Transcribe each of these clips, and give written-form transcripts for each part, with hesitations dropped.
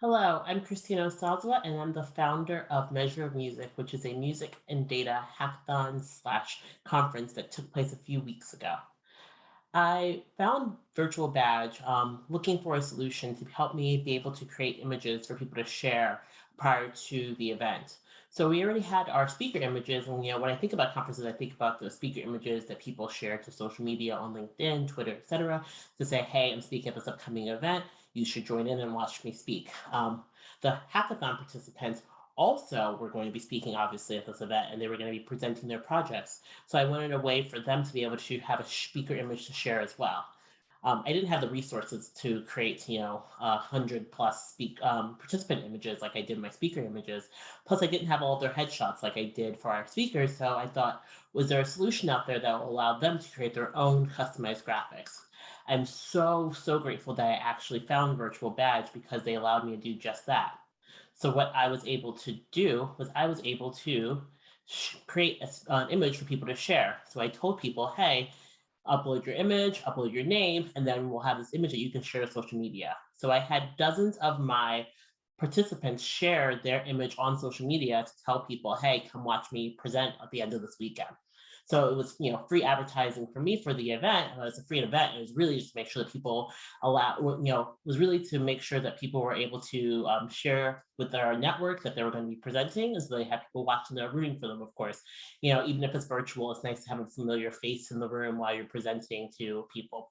Hello, I'm Christina Osazuwa, and I'm the founder of Measure of Music, which is a music and data hackathon slash conference that took place a few weeks ago. I found Virtual Badge looking for a solution to help me be able to create images for people to share prior to the event. So we already had our speaker images, and when I think about conferences, I think about the speaker images that people share to social media on LinkedIn, Twitter, etc., to say, "Hey, I'm speaking at this upcoming event. You should join in and watch me speak." The hackathon participants also were going to be speaking, obviously, at this event, and they were going to be presenting their projects. So I wanted a way for them to be able to have a speaker image to share as well. I didn't have the resources to create, 100 plus participant images like I did my speaker images. Plus, I didn't have all their headshots like I did for our speakers. So I thought, was there a solution out there that will allow them to create their own customized graphics? I'm so grateful that I actually found Virtual Badge because they allowed me to do just that. So what I was able to do was I was able to create an image for people to share. So I told people, hey, upload your image, upload your name, and then we'll have this image that you can share to social media. So I had dozens of my participants share their image on social media to tell people, hey, come watch me present at the end of this weekend. So it was, free advertising for me for the event. It was a free event. It was really just to make sure that people was really to make sure that people were able to share with their network that they were going to be presenting, as they have people watching, they're rooting for them, of course. Even if it's virtual, it's nice to have a familiar face in the room while you're presenting to people.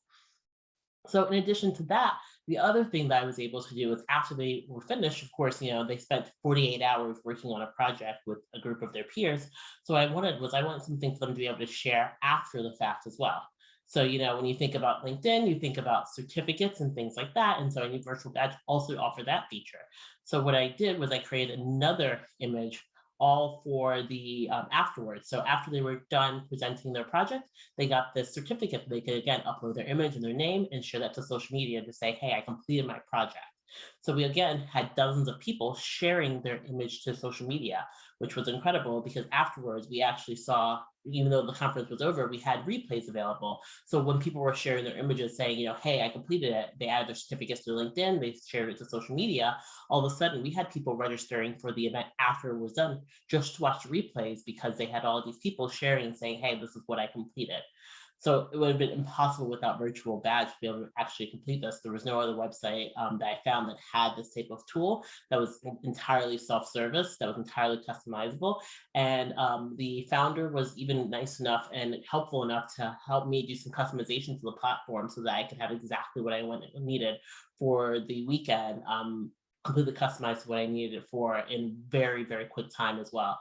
So in addition to that, the other thing that I was able to do is after they were finished, of course, they spent 48 hours working on a project with a group of their peers. So I wanted something for them to be able to share after the fact as well. So, when you think about LinkedIn, you think about certificates and things like that. And so I knew Virtual Badge also offer that feature. So what I did was I created another image all for the afterwards. So after they were done presenting their project, they got this certificate. They could again upload their image and their name and share that to social media to say, hey, I completed my project. So we again had dozens of people sharing their image to social media, which was incredible because afterwards we actually saw, even though the conference was over, we had replays available. So when people were sharing their images saying, hey, I completed it, they added their certificates to LinkedIn, they shared it to social media. All of a sudden, we had people registering for the event after it was done just to watch the replays because they had all these people sharing and saying, hey, this is what I completed. So it would have been impossible without Virtual Badge to be able to actually complete this. There was no other website that I found that had this type of tool that was entirely self-service, that was entirely customizable. And the founder was even nice enough and helpful enough to help me do some customization to the platform so that I could have exactly what I needed for the weekend. Completely customized what I needed it for in very quick time as well.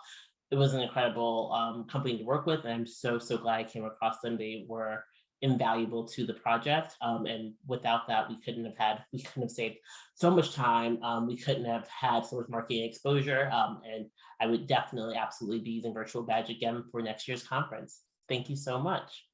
It was an incredible company to work with, and I'm so glad I came across them. They were invaluable to the project, and without that, we couldn't have saved so much time. We couldn't have had so much marketing exposure, and I would definitely absolutely be using Virtual Badge again for next year's conference. Thank you so much.